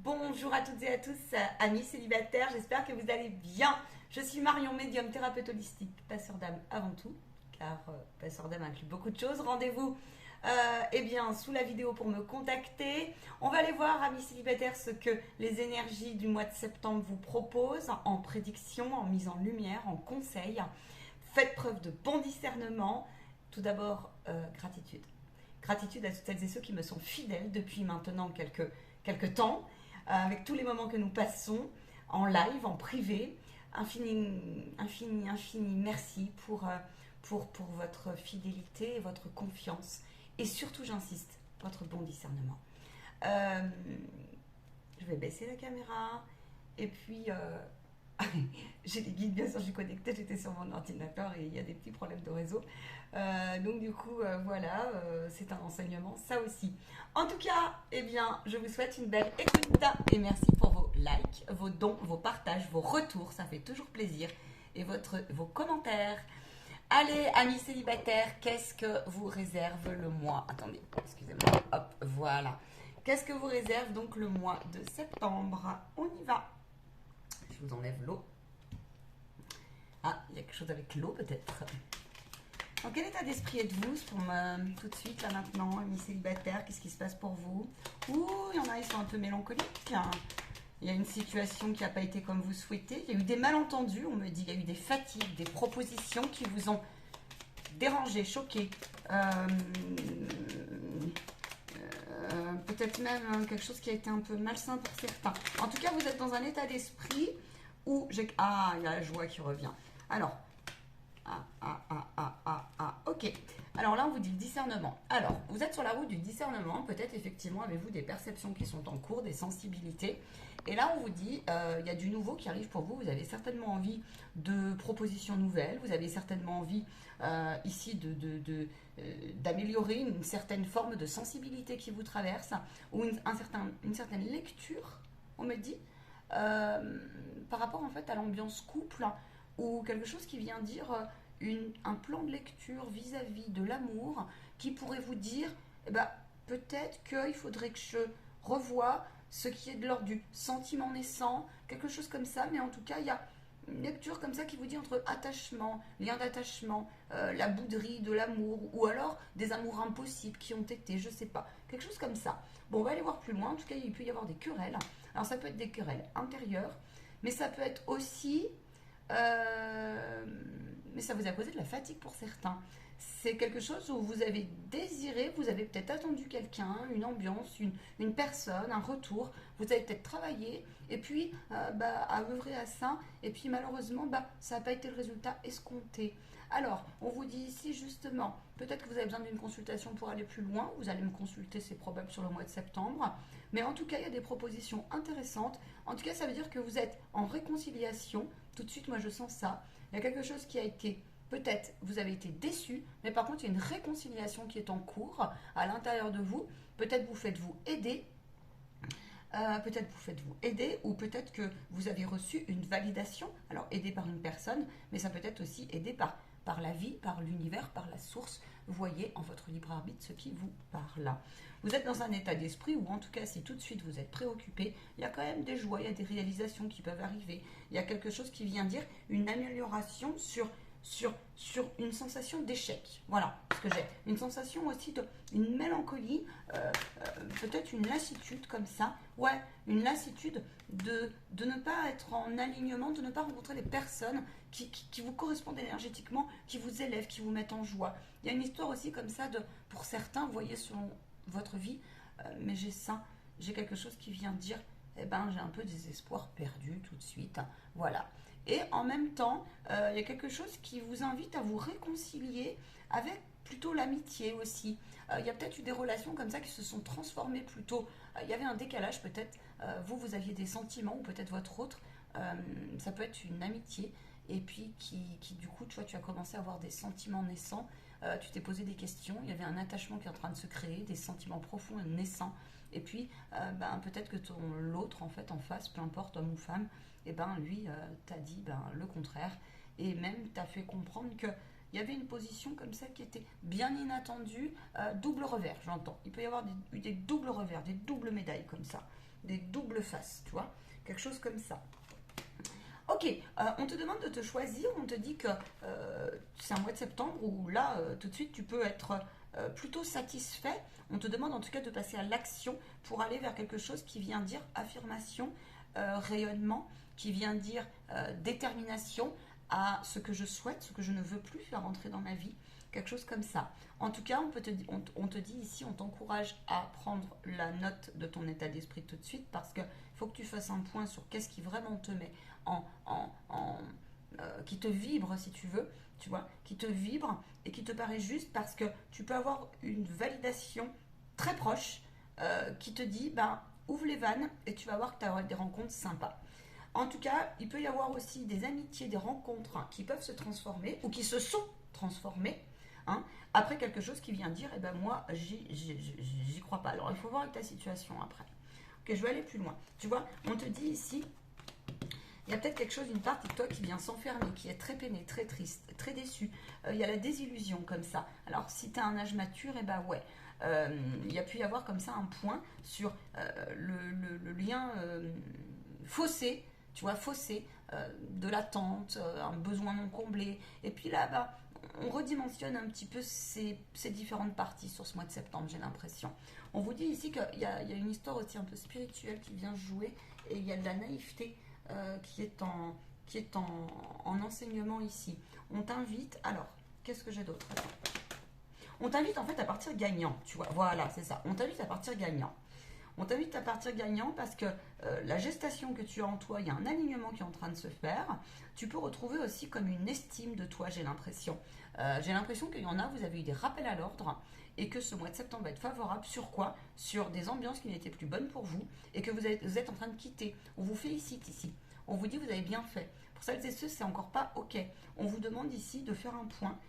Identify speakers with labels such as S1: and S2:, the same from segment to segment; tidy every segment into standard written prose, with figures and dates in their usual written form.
S1: Bonjour à toutes et à tous, amis célibataires, j'espère que vous allez bien. Je suis Marion, médium, thérapeute holistique, passeur d'âme avant tout, car passeur d'âme inclut beaucoup de choses. Rendez-vous sous la vidéo pour me contacter. On va aller voir, amis célibataires, ce que les énergies du mois de septembre vous proposent en prédiction, en mise en lumière, en conseil. Faites preuve de bon discernement. Tout d'abord, gratitude. Gratitude à toutes celles et ceux qui me sont fidèles depuis maintenant quelques temps, avec tous les moments que nous passons en live, en privé. Infini merci pour votre fidélité et votre confiance. Et surtout, j'insiste, votre bon discernement. Je vais baisser la caméra. Et puis, j'ai des guides, bien sûr, je suis connectée, j'étais sur mon ordinateur et il y a des petits problèmes de réseau. Donc du coup, voilà, c'est un enseignement, ça aussi. En tout cas, je vous souhaite une belle écoute et merci pour vos likes, vos dons, vos partages, vos retours, ça fait toujours plaisir, et vos commentaires. Allez, amis célibataires, qu'est-ce que vous réserve le mois? Attendez, excusez-moi, hop, voilà. Qu'est-ce que vous réserve donc le mois de septembre? On y va. Je vous enlève l'eau. Ah, il y a quelque chose avec l'eau peut-être. Dans quel état d'esprit êtes-vous tout de suite, là maintenant, amis célibataires? Qu'est-ce qui se passe pour vous? Ouh, il y en a, ils sont un peu mélancoliques. Il y a une situation qui n'a pas été comme vous souhaitez. Il y a eu des malentendus, on me dit. Il y a eu des fatigues, des propositions qui vous ont dérangé, choqué. Peut-être même quelque chose qui a été un peu malsain pour certains. En tout cas, vous êtes dans un état d'esprit où j'ai... Ah, il y a la joie qui revient. Alors... ok. Alors là, on vous dit le discernement. Alors, vous êtes sur la route du discernement. Peut-être, effectivement, avez-vous des perceptions qui sont en cours, des sensibilités. Et là, on vous dit, il y a du nouveau qui arrive pour vous. Vous avez certainement envie de propositions nouvelles. Vous avez certainement envie, ici, d'améliorer une certaine forme de sensibilité qui vous traverse. Ou une certaine lecture, on me dit, par rapport, en fait, à l'ambiance couple, ou quelque chose qui vient dire un plan de lecture vis-à-vis de l'amour qui pourrait vous dire, peut-être qu'il faudrait que je revoie ce qui est de l'ordre du sentiment naissant, quelque chose comme ça, mais en tout cas, il y a une lecture comme ça qui vous dit entre attachement, lien d'attachement, la bouderie de l'amour, ou alors des amours impossibles qui ont été, je sais pas, quelque chose comme ça. Bon, on va aller voir plus loin, en tout cas, il peut y avoir des querelles. Alors, ça peut être des querelles intérieures, mais ça peut être aussi... mais ça vous a causé de la fatigue pour certains. C'est quelque chose où vous avez désiré, vous avez peut-être attendu quelqu'un, une ambiance, une personne, un retour. Vous avez peut-être travaillé et puis à œuvrer à ça. Et puis malheureusement, ça n'a pas été le résultat escompté. Alors, on vous dit ici justement, peut-être que vous avez besoin d'une consultation pour aller plus loin. Vous allez me consulter, c'est probable, sur le mois de septembre. Mais en tout cas, il y a des propositions intéressantes. En tout cas, ça veut dire que vous êtes en réconciliation. Tout de suite, moi, je sens ça. Il y a quelque chose qui a été... Peut-être vous avez été déçu, mais par contre, il y a une réconciliation qui est en cours à l'intérieur de vous. Peut-être vous faites-vous aider. Ou peut-être que vous avez reçu une validation. Alors, aidé par une personne, mais ça peut être aussi aidé par la vie, par l'univers, par la source. Voyez en votre libre arbitre ce qui vous parle. Vous êtes dans un état d'esprit où, en tout cas, si tout de suite vous êtes préoccupé, il y a quand même des joies, il y a des réalisations qui peuvent arriver. Il y a quelque chose qui vient dire une amélioration sur une sensation d'échec. Voilà ce que j'ai. Une sensation aussi une mélancolie, peut-être une lassitude comme ça. Ouais, une lassitude de ne pas être en alignement, de ne pas rencontrer les personnes qui vous correspondent énergétiquement, qui vous élèvent, qui vous mettent en joie. Il y a une histoire aussi comme ça pour certains, vous voyez, selon votre vie, mais j'ai quelque chose qui vient dire, j'ai un peu des espoirs perdus tout de suite. Voilà. Et en même temps, il y a quelque chose qui vous invite à vous réconcilier avec plutôt l'amitié aussi. Il y a peut-être eu des relations comme ça qui se sont transformées plutôt. Il y avait un décalage peut-être. Vous aviez des sentiments, ou peut-être votre autre. Ça peut être une amitié. Et puis qui du coup, tu as commencé à avoir des sentiments naissants. Tu t'es posé des questions. Il y avait un attachement qui est en train de se créer, des sentiments profonds et naissants. Et puis, peut-être que l'autre, en fait, en face, peu importe, homme ou femme, lui t'a dit le contraire. Et même t'a fait comprendre qu'il y avait une position comme ça qui était bien inattendue. Double revers, j'entends. Il peut y avoir des doubles revers, des doubles médailles comme ça. des doubles faces, tu vois, quelque chose comme ça. Ok, on te demande de te choisir, on te dit que c'est un mois de septembre où là, tout de suite, tu peux être plutôt satisfait. On te demande en tout cas de passer à l'action pour aller vers quelque chose qui vient dire affirmation, rayonnement, qui vient dire détermination à ce que je souhaite, ce que je ne veux plus faire rentrer dans ma vie, quelque chose comme ça. En tout cas, on te dit ici, on t'encourage à prendre la note de ton état d'esprit tout de suite parce qu'il faut que tu fasses un point sur qu'est-ce qui vraiment te met qui te vibre si tu veux, tu vois, qui te vibre et qui te paraît juste parce que tu peux avoir une validation très proche qui te dit, ben, ouvre les vannes et tu vas voir que tu auras des rencontres sympas. En tout cas, il peut y avoir aussi des amitiés, des rencontres qui peuvent se transformer ou qui se sont transformées après quelque chose qui vient dire, eh ben moi, j'y crois pas. Alors, il faut voir avec ta situation après. Ok, je vais aller plus loin. Tu vois, on te dit ici, il y a peut-être quelque chose, une partie de toi qui vient s'enfermer, qui est très peinée, très triste, très déçue. Il y a la désillusion comme ça. Alors, si tu as un âge mature, eh ben ouais. Il y a pu y avoir comme ça un point sur le lien faussé, tu vois, faussé de l'attente, un besoin non comblé. Et puis là, bah, on redimensionne un petit peu ces différentes parties sur ce mois de septembre, j'ai l'impression. On vous dit ici qu'il y a une histoire aussi un peu spirituelle qui vient jouer et il y a de la naïveté qui est en enseignement ici. On t'invite, alors, qu'est-ce que j'ai d'autre? On t'invite en fait à partir gagnant, tu vois, voilà, c'est ça. On t'invite à partir gagnant. On t'invite à partir gagnant parce que la gestation que tu as en toi, il y a un alignement qui est en train de se faire. Tu peux retrouver aussi comme une estime de toi, j'ai l'impression. J'ai l'impression qu'il y en a, vous avez eu des rappels à l'ordre et que ce mois de septembre va être favorable sur quoi? Sur des ambiances qui n'étaient plus bonnes pour vous et que vous êtes en train de quitter. On vous félicite ici. On vous dit vous avez bien fait. Pour celles et ceux, c'est encore pas OK. On vous demande ici de faire un point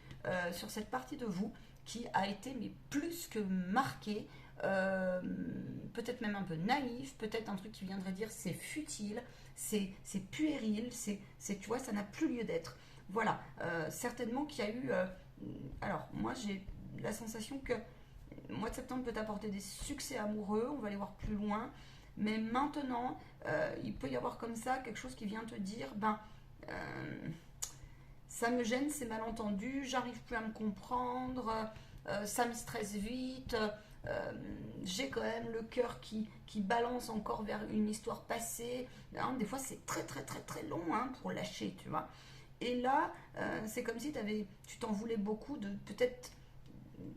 S1: sur cette partie de vous qui a été mais plus que marquée, peut-être même un peu naïf, peut-être un truc qui viendrait dire c'est futile, c'est puéril, tu vois, ça n'a plus lieu d'être. Voilà, certainement qu'il y a eu... alors, moi j'ai la sensation que le mois de septembre peut apporter des succès amoureux, on va aller voir plus loin, mais maintenant, il peut y avoir comme ça quelque chose qui vient te dire, ben... ça me gêne, c'est mal entendu, j'arrive plus à me comprendre, ça me stresse vite, j'ai quand même le cœur qui balance encore vers une histoire passée. Des fois, c'est très très très très long pour lâcher, tu vois. Et là, c'est comme si tu t'en voulais beaucoup de peut-être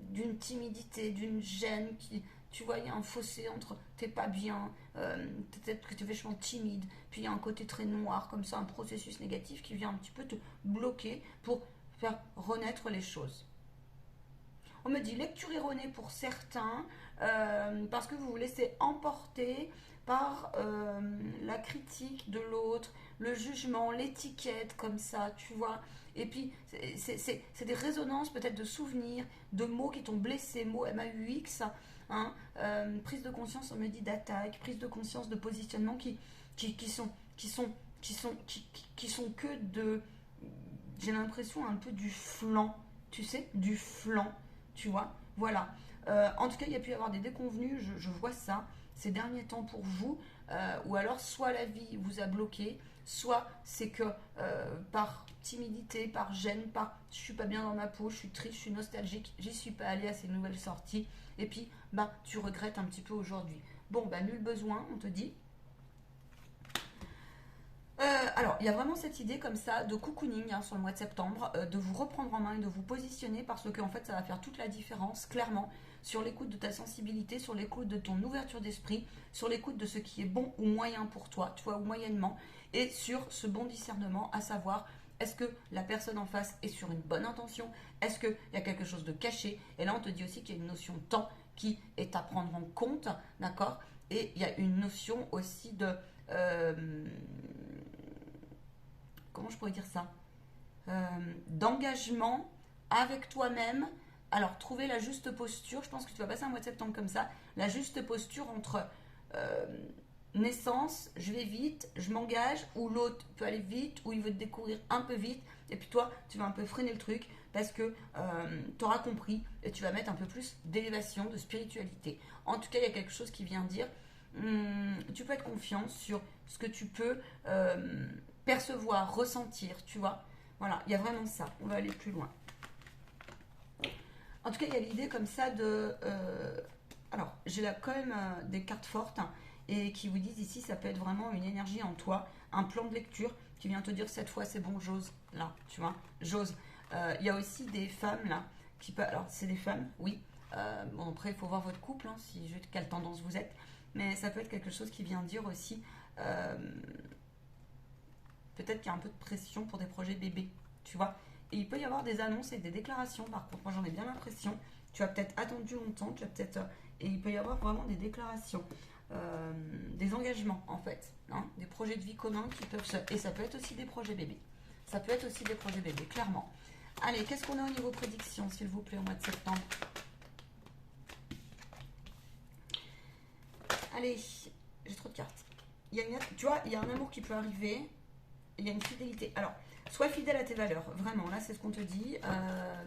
S1: d'une timidité, d'une gêne tu vois, il y a un fossé entre t'es pas bien, peut-être que tu es vachement timide, puis il y a un côté très noir, comme ça, un processus négatif qui vient un petit peu te bloquer pour faire renaître les choses. On me dit lecture erronée pour certains, parce que vous vous laissez emporter par la critique de l'autre, le jugement, l'étiquette, comme ça, tu vois. Et puis, c'est des résonances peut-être de souvenirs, de mots qui t'ont blessé, mots MAUX, prise de conscience, on me dit d'attaque, prise de conscience de positionnement qui sont que de, j'ai l'impression un peu du flanc, tu sais, du flanc, tu vois, voilà. En tout cas, il y a pu y avoir des déconvenues, je vois ça, ces derniers temps pour vous, ou alors soit la vie vous a bloqué, soit c'est que par timidité, par gêne, par je suis pas bien dans ma peau, je suis triste, je suis nostalgique, j'y suis pas allée à ces nouvelles sorties, et puis tu regrettes un petit peu aujourd'hui. Bon, nul besoin, on te dit. Alors, il y a vraiment cette idée comme ça de cocooning sur le mois de septembre, de vous reprendre en main et de vous positionner parce que en fait ça va faire toute la différence, clairement, sur l'écoute de ta sensibilité, sur l'écoute de ton ouverture d'esprit, sur l'écoute de ce qui est bon ou moyen pour toi, tu vois, ou moyennement, et sur ce bon discernement, à savoir, est-ce que la personne en face est sur une bonne intention? Est-ce qu'il y a quelque chose de caché? Et là, on te dit aussi qu'il y a une notion de temps qui est à prendre en compte, d'accord? Et il y a une notion aussi de... comment je pourrais dire ça, d'engagement avec toi-même. Alors, trouver la juste posture, je pense que tu vas passer un mois de septembre comme ça, la juste posture entre naissance, je vais vite, je m'engage, ou l'autre peut aller vite, ou il veut te découvrir un peu vite, et puis toi, tu vas un peu freiner le truc, parce que tu auras compris, et tu vas mettre un peu plus d'élévation, de spiritualité. En tout cas, il y a quelque chose qui vient dire, Tu peux être confiant sur ce que tu peux percevoir, ressentir, tu vois. Voilà, il y a vraiment ça. On va aller plus loin. En tout cas, il y a l'idée comme ça de... alors, j'ai là quand même des cartes fortes hein, et qui vous disent ici, ça peut être vraiment une énergie en toi, un plan de lecture qui vient te dire cette fois c'est bon, j'ose, là, tu vois, j'ose. Il y a aussi des femmes là qui peuvent... Alors, c'est des femmes, oui. Bon, après, il faut voir votre couple, hein, si quelle tendance vous êtes. Mais ça peut être quelque chose qui vient dire aussi... peut-être qu'il y a un peu de pression pour des projets bébés, tu vois. Et il peut y avoir des annonces et des déclarations, par contre, moi j'en ai bien l'impression. Tu as peut-être attendu longtemps, tu as peut-être... et il peut y avoir vraiment des déclarations, des engagements en fait, hein, des projets de vie communs qui peuvent se... Et ça peut être aussi des projets bébés. Ça peut être aussi des projets bébés, clairement. Allez, qu'est-ce qu'on a au niveau prédiction, s'il vous plaît, au mois de septembre? Allez, j'ai trop de cartes. Tu vois, il y a un amour qui peut arriver, il y a une fidélité. Alors, sois fidèle à tes valeurs, vraiment, là c'est ce qu'on te dit,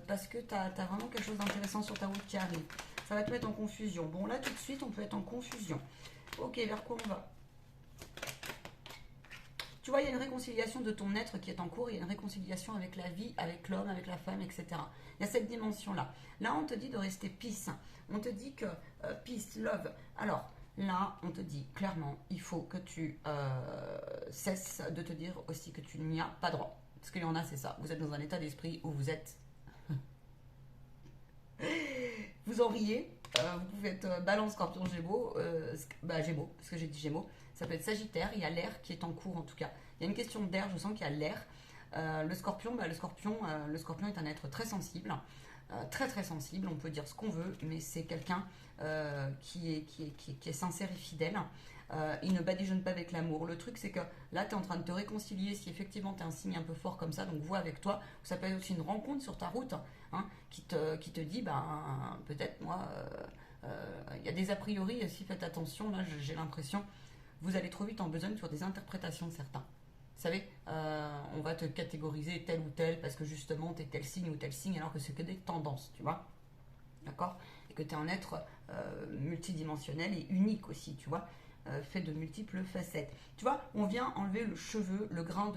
S1: parce que tu as vraiment quelque chose d'intéressant sur ta route qui arrive. Ça va te mettre en confusion. Bon, là tout de suite, on peut être en confusion. Ok, vers quoi on va? Tu vois, il y a une réconciliation de ton être qui est en cours, il y a une réconciliation avec la vie, avec l'homme, avec la femme, etc. Il y a cette dimension-là. Là, on te dit de rester peace. On te dit que peace, love. Alors, là, on te dit clairement, il faut que tu cesses de te dire aussi que tu n'y as pas droit. Parce qu'il y en a, c'est ça. Vous êtes dans un état d'esprit où vous êtes... vous en riez. Vous pouvez être balance, scorpion, gémeaux. Gémeaux, parce que j'ai dit gémeaux. Ça peut être sagittaire. Il y a l'air qui est en cours, en tout cas. Il y a une question d'air. Je sens qu'il y a l'air. Le scorpion, le scorpion est un être très sensible. Très très sensible, on peut dire ce qu'on veut, mais c'est quelqu'un qui est sincère et fidèle. Il ne badigeonne pas avec l'amour. Le truc, c'est que là, tu es en train de te réconcilier si effectivement tu as un signe un peu fort comme ça, donc vois avec toi. Ça peut être aussi une rencontre sur ta route hein, qui te dit, peut-être moi, il y a des a priori, si faites attention, là j'ai l'impression, vous allez trop vite en besogne sur des interprétations de certains. Vous savez, on va te catégoriser tel ou tel parce que justement tu es tel signe ou tel signe alors que c'est que des tendances, tu vois. D'accord? Et que tu es un être multidimensionnel et unique aussi, tu vois, fait de multiples facettes. Tu vois, on vient enlever le cheveu, le grain,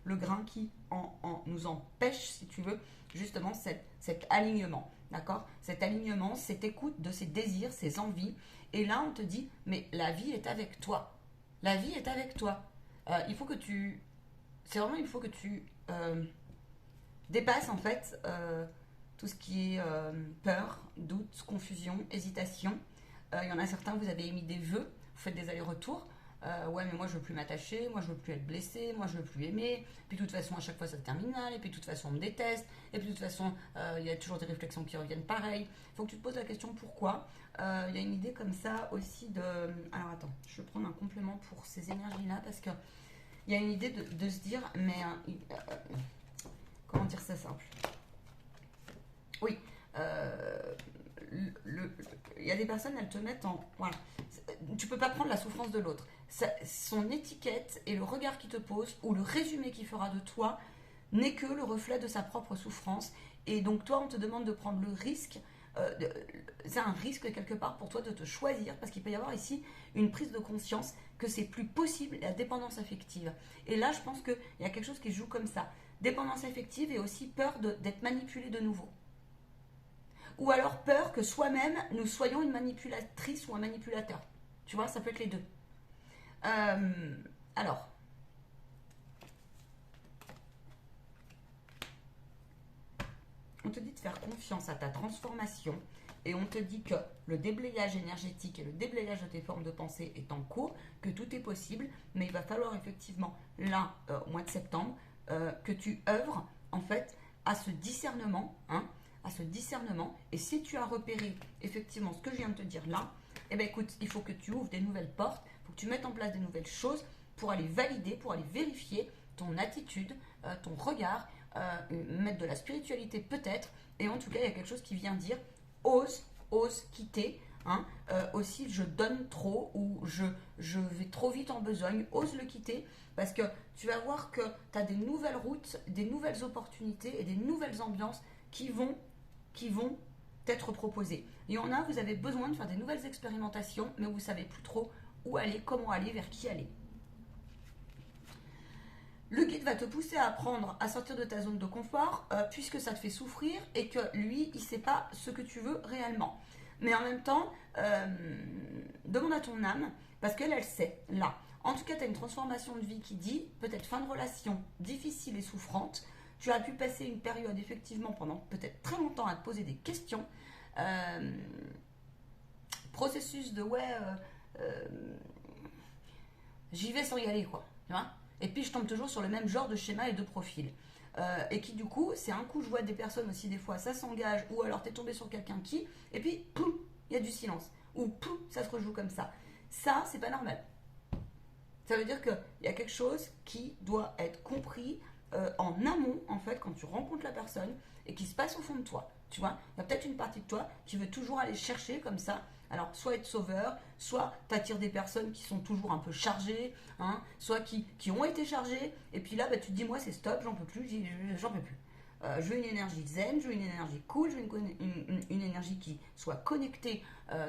S1: le grain qui nous empêche, si tu veux, justement cet alignement. D'accord? Cet alignement, cette écoute de ses désirs, ses envies. Et là, on te dit, mais la vie est avec toi. La vie est avec toi. Il faut que tu... C'est vraiment, il faut que tu dépasses en fait tout ce qui est peur, doute, confusion, hésitation. Il y en a certains, vous avez émis des vœux, vous faites des allers-retours. Ouais, mais moi je veux plus m'attacher, moi je veux plus être blessé, moi je veux plus aimer. Puis de toute façon, à chaque fois ça se termine mal, et puis de toute façon on me déteste, et puis de toute façon il y a toujours des réflexions qui reviennent pareil. Il faut que tu te poses la question pourquoi. Il y a une idée comme ça aussi de. Alors attends, je vais prendre un complément pour ces énergies-là parce que. Il y a une idée de se dire, mais comment dire ça simple? Oui, il y a des personnes, elles te mettent en... Voilà, tu peux pas prendre la souffrance de l'autre. Son étiquette et le regard qu'il te pose, ou le résumé qu'il fera de toi, n'est que le reflet de sa propre souffrance. Et donc toi, on te demande de prendre le risque... c'est un risque quelque part pour toi de te choisir parce qu'il peut y avoir ici une prise de conscience que c'est plus possible la dépendance affective. Et là, je pense qu'il y a quelque chose qui joue comme ça. Dépendance affective et aussi peur d'être manipulé de nouveau. Ou alors peur que soi-même, nous soyons une manipulatrice ou un manipulateur. Tu vois, ça peut être les deux. Alors, on te dit de faire confiance à ta transformation et on te dit que le déblayage énergétique et le déblayage de tes formes de pensée est en cours, que tout est possible, mais il va falloir effectivement, là, au mois de septembre, que tu œuvres, en fait, à ce discernement, à ce discernement. Et si tu as repéré, effectivement, ce que je viens de te dire là, eh bien, écoute, il faut que tu ouvres des nouvelles portes, il faut que tu mettes en place des nouvelles choses pour aller valider, pour aller vérifier ton attitude, ton regard, mettre de la spiritualité peut-être, et en tout cas il y a quelque chose qui vient dire ose quitter, aussi je donne trop ou je vais trop vite en besogne, ose le quitter parce que tu vas voir que tu as des nouvelles routes, des nouvelles opportunités et des nouvelles ambiances qui vont t'être proposées. Il y en a, vous avez besoin de faire des nouvelles expérimentations mais vous ne savez plus trop où aller, comment aller, vers qui aller. Le guide va te pousser à apprendre à sortir de ta zone de confort puisque ça te fait souffrir et que lui, il ne sait pas ce que tu veux réellement. Mais en même temps, demande à ton âme parce qu'elle, elle sait, là. En tout cas, tu as une transformation de vie qui dit, peut-être fin de relation difficile et souffrante. Tu as pu passer une période, effectivement, pendant peut-être très longtemps à te poser des questions. Processus de, j'y vais sans y aller, quoi. Tu vois ? Et puis, je tombe toujours sur le même genre de schéma et de profil. Et qui, du coup, c'est un coup, je vois des personnes aussi, des fois, ça s'engage, ou alors tu es tombé sur quelqu'un qui, et puis, poum, il y a du silence. Ou poum, ça se rejoue comme ça. Ça, c'est pas normal. Ça veut dire qu'il y a quelque chose qui doit être compris en amont, en fait, quand tu rencontres la personne et qui se passe au fond de toi. Tu vois, il y a peut-être une partie de toi qui veut toujours aller chercher comme ça. Alors, soit être sauveur, soit t'attires des personnes qui sont toujours un peu chargées, hein, soit qui ont été chargées. Et puis là, bah, tu te dis, moi, c'est stop, j'en peux plus, j'en peux plus. Je veux une énergie zen, je veux une énergie cool, je veux une énergie qui soit connectée,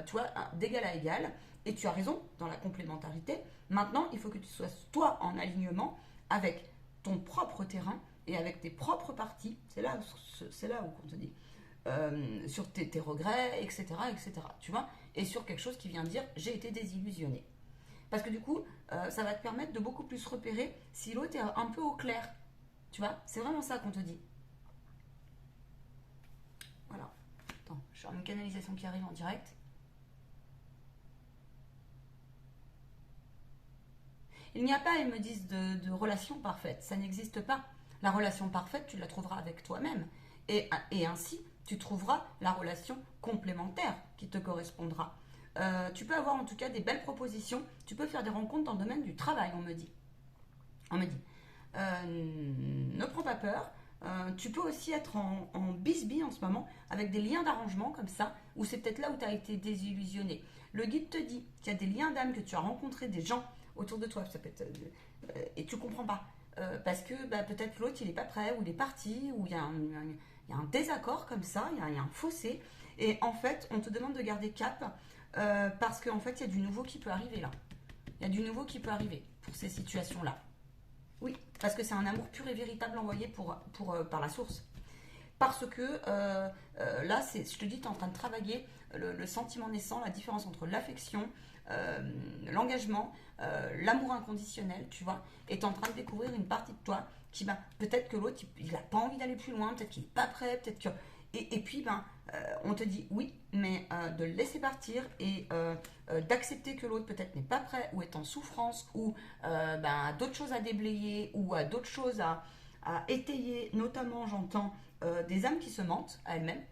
S1: tu vois, d'égal à égal. Et tu as raison, dans la complémentarité. Maintenant, il faut que tu sois, toi, en alignement avec ton propre terrain et avec tes propres parties. C'est là où on te dit. Sur tes regrets, etc., etc. Tu vois, et sur quelque chose qui vient dire j'ai été désillusionné. Parce que du coup, ça va te permettre de beaucoup plus repérer si l'autre est un peu au clair. Tu vois, c'est vraiment ça qu'on te dit. Voilà. Attends, j'ai une canalisation qui arrive en direct. Il n'y a pas, ils me disent, de relation parfaite. Ça n'existe pas. La relation parfaite, tu la trouveras avec toi-même. Et ainsi, tu trouveras la relation complémentaire qui te correspondra. Tu peux avoir en tout cas des belles propositions. Tu peux faire des rencontres dans le domaine du travail, on me dit. Ne prends pas peur. Tu peux aussi être en bisbille en ce moment avec des liens d'arrangement comme ça, où c'est peut-être là où tu as été désillusionné. Le guide te dit qu'il y a des liens d'âme, que tu as rencontré des gens autour de toi, ça peut être, et tu comprends pas. Parce que peut-être l'autre il n'est pas prêt, ou il est parti, ou il y a un désaccord comme ça, il y a un fossé. Et en fait, on te demande de garder cap parce qu'en fait, il y a du nouveau qui peut arriver là. Il y a du nouveau qui peut arriver pour ces situations-là. Oui, parce que c'est un amour pur et véritable envoyé par la source. Parce que là, je te dis, tu es en train de travailler le sentiment naissant, la différence entre l'affection, l'engagement, l'amour inconditionnel, tu vois, et tu es en train de découvrir une partie de toi qui, peut-être que l'autre, il n'a pas envie d'aller plus loin, peut-être qu'il n'est pas prêt, peut-être que... Et puis, on te dit oui, mais de le laisser partir et d'accepter que l'autre peut-être n'est pas prêt ou est en souffrance ou a d'autres choses à déblayer ou a d'autres choses à étayer, notamment j'entends des âmes qui se mentent à elles-mêmes.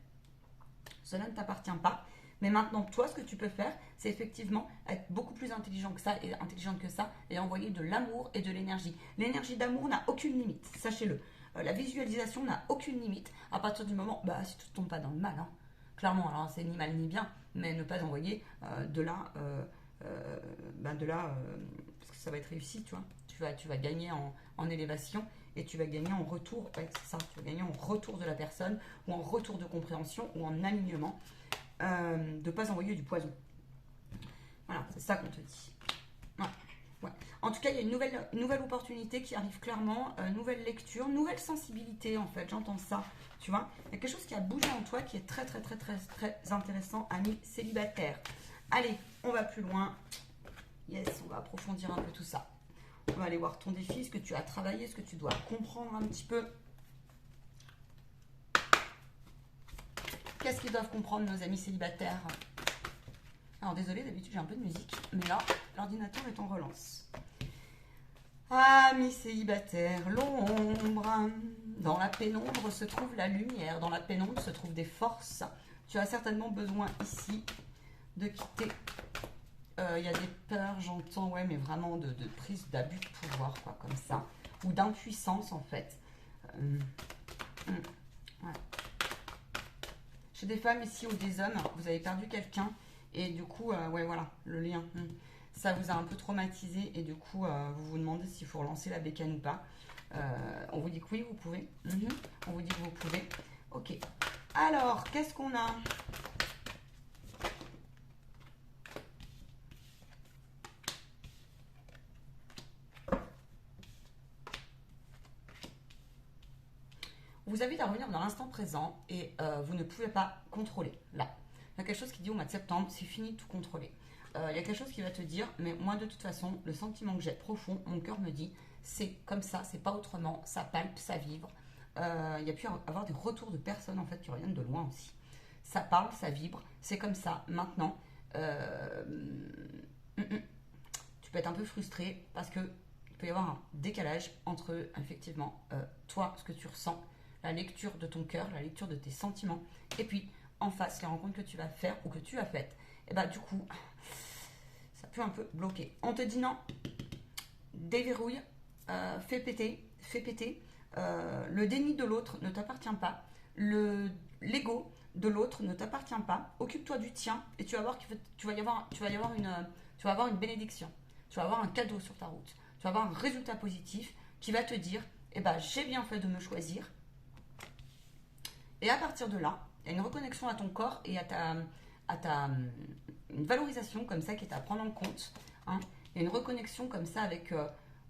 S1: Cela ne t'appartient pas. Mais maintenant, toi, ce que tu peux faire, c'est effectivement être beaucoup plus intelligent que ça et intelligente que ça et envoyer de l'amour et de l'énergie. L'énergie d'amour n'a aucune limite, sachez-le. La visualisation n'a aucune limite à partir du moment, si tu ne tombes pas dans le mal, hein. Clairement, alors c'est ni mal ni bien, mais ne pas envoyer de là, parce que ça va être réussi, tu vois. Tu vas gagner en élévation et tu vas gagner en retour, c'est ça, tu vas gagner en retour de la personne ou en retour de compréhension ou en alignement, de ne pas envoyer du poison. Voilà, c'est ça qu'on te dit. Ouais. En tout cas, il y a une nouvelle opportunité qui arrive clairement, nouvelle lecture, nouvelle sensibilité en fait, j'entends ça, tu vois. Il y a quelque chose qui a bougé en toi qui est très très très très très intéressant, ami célibataire. Allez, on va plus loin. Yes, on va approfondir un peu tout ça. On va aller voir ton défi, ce que tu as travaillé, ce que tu dois comprendre un petit peu. Qu'est-ce qu'ils doivent comprendre nos amis célibataires ? Alors désolé, d'habitude j'ai un peu de musique, mais là, l'ordinateur est en relance. Amis célibataires, l'ombre. Dans la pénombre se trouve la lumière, dans la pénombre se trouvent des forces. Tu as certainement besoin ici de quitter. Il y a des peurs, j'entends, ouais, mais vraiment de prise d'abus de pouvoir, quoi, comme ça. Ou d'impuissance, en fait. Ouais. Chez des femmes ici ou des hommes, vous avez perdu quelqu'un. Et du coup, ouais, voilà, le lien. Ça vous a un peu traumatisé. Et du coup, vous vous demandez s'il faut relancer la bécane ou pas. On vous dit que oui, vous pouvez. On vous dit que vous pouvez. Ok. Alors, qu'est-ce qu'on a ? vous invite à revenir dans l'instant présent et vous ne pouvez pas contrôler. Là, il y a quelque chose qui dit au mois de septembre, c'est fini de tout contrôler. Il y a quelque chose qui va te dire, mais moi de toute façon, le sentiment que j'ai profond, mon cœur me dit, c'est comme ça, c'est pas autrement, ça palpe, ça vibre. Il y a pu avoir des retours de personnes en fait qui reviennent de loin aussi. Ça parle, ça vibre, c'est comme ça, maintenant. Tu peux être un peu frustré parce que il peut y avoir un décalage entre effectivement toi, ce que tu ressens, la lecture de ton cœur, la lecture de tes sentiments, et puis en face, les rencontres que tu vas faire ou que tu as faites. Et bah du coup, ça peut un peu bloquer. On te dit non, déverrouille, fais péter, fais péter. Le déni de l'autre ne t'appartient pas. L'ego de l'autre ne t'appartient pas. Occupe-toi du tien et tu vas voir tu vas avoir une bénédiction. Tu vas avoir un cadeau sur ta route. Tu vas avoir un résultat positif qui va te dire, eh ben, j'ai bien fait de me choisir. Et à partir de là, il y a une reconnexion à ton corps et une valorisation comme ça qui est à prendre en compte. Hein. Il y a une reconnexion comme ça avec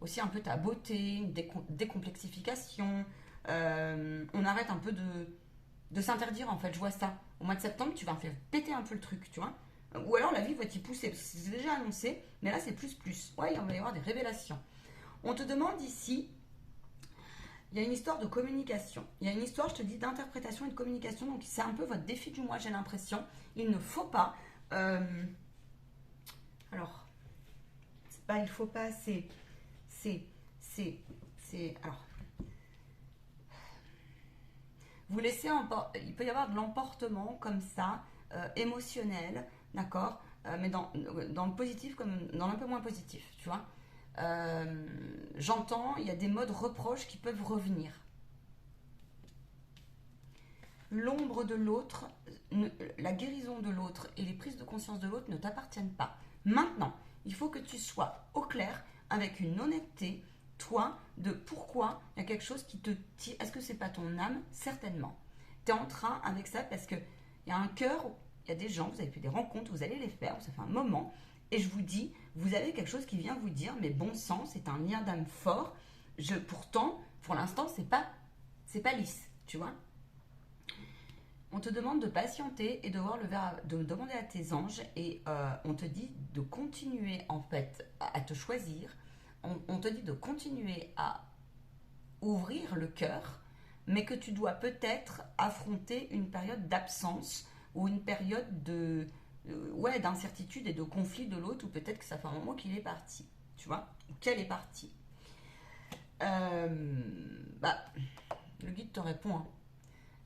S1: aussi un peu ta beauté, une décomplexification. On arrête un peu de s'interdire en fait. Je vois ça. Au mois de septembre, tu vas faire péter un peu le truc, tu vois. Ou alors la vie va t'y pousser, parce que c'est déjà annoncé, mais là c'est plus. Ouais, il va y avoir des révélations. On te demande ici, il y a une histoire de communication. Il y a une histoire, je te dis, d'interprétation et de communication. Donc c'est un peu votre défi du mois, j'ai l'impression. Il ne faut pas... alors, c'est pas il faut pas, alors, vous laissez il peut y avoir de l'emportement comme ça, émotionnel, d'accord, mais dans le positif comme dans l'un peu moins positif, tu vois. J'entends, il y a des modes reproches qui peuvent revenir. L'ombre de l'autre, la guérison de l'autre et les prises de conscience de l'autre ne t'appartiennent pas. Maintenant, il faut que tu sois au clair avec une honnêteté, toi, de pourquoi il y a quelque chose qui te tire. Est-ce que c'est pas ton âme? Certainement. Tu es en train avec ça parce qu'il y a un cœur, il y a des gens, vous avez fait des rencontres, vous allez les faire, ça fait un moment. Et je vous dis, vous avez quelque chose qui vient vous dire, mais bon sang, c'est un lien d'âme fort. Pourtant, pour l'instant, c'est pas lisse, tu vois. On te demande de patienter et de demander à tes anges et on te dit de continuer en fait à te choisir. On te dit de continuer à ouvrir le cœur, mais que tu dois peut-être affronter une période d'absence ou une période d'incertitude et de conflit de l'autre, ou peut-être que ça fait un moment qu'il est parti, tu vois, ou qu'elle est partie. Le guide te répond, hein.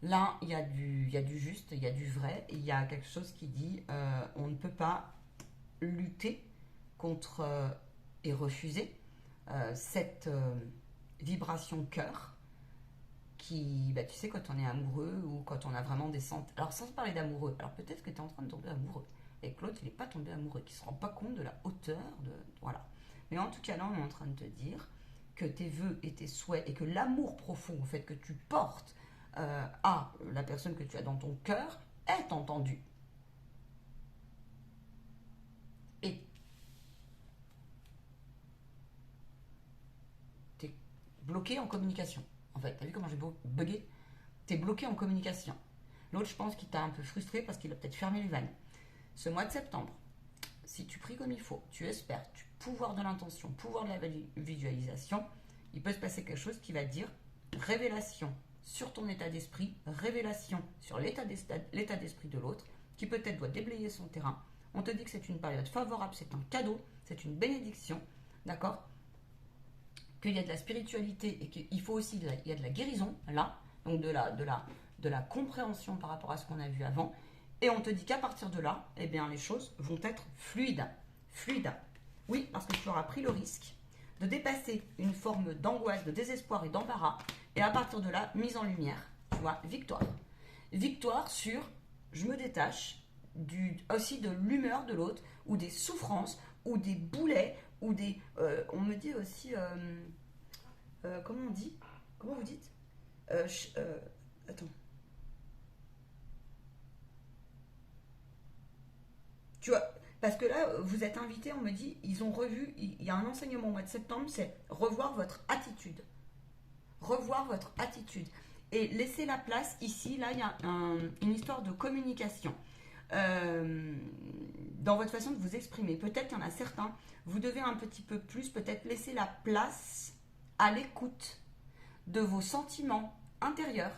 S1: Là, il y a du juste, il y a du vrai, il y a quelque chose qui dit on ne peut pas lutter contre et refuser cette vibration cœur qui, tu sais, quand on est amoureux ou quand on a vraiment des sentiments. Alors, sans parler d'amoureux, alors peut-être que tu es en train de tomber amoureux et que l'autre, il n'est pas tombé amoureux, qu'il ne se rend pas compte de la hauteur voilà. Mais en tout cas, là, on est en train de te dire que tes vœux et tes souhaits et que l'amour profond, en fait, que tu portes à la personne que tu as dans ton cœur est entendue. Et tu es bloqué en communication. En fait, t'as vu comment j'ai bugué? Tu es bloqué en communication. L'autre, je pense qu'il t'a un peu frustré parce qu'il a peut-être fermé les vannes. Ce mois de septembre, si tu pries comme il faut, tu espères, tu pouvoir de l'intention, pouvoir de la visualisation, il peut se passer quelque chose qui va dire révélation sur ton état d'esprit, révélation sur l'état d'esprit de l'autre, qui peut-être doit déblayer son terrain. On te dit que c'est une période favorable, c'est un cadeau, c'est une bénédiction, d'accord? Qu'il y a de la spiritualité et qu'il faut aussi, il y a de la guérison, là, donc de la compréhension par rapport à ce qu'on a vu avant. Et on te dit qu'à partir de là, eh bien, les choses vont être fluides. Fluides. Oui, parce que tu auras pris le risque de dépasser une forme d'angoisse, de désespoir et d'embarras. Et à partir de là, mise en lumière, tu vois, victoire. Victoire sur, je me détache aussi de l'humeur de l'autre, ou des souffrances, ou des boulets, ou des... on me dit aussi... comment on dit? Comment vous dites? Attends. Tu vois, parce que là, vous êtes invité, on me dit, ils ont revu, il y a un enseignement au mois de septembre, c'est revoir votre attitude. Revoir votre attitude. et laissez la place. Ici, là, il y a une histoire de communication. Dans votre façon de vous exprimer. Peut-être qu'il y en a certains, vous devez un petit peu plus, peut-être laisser la place à l'écoute de vos sentiments intérieurs,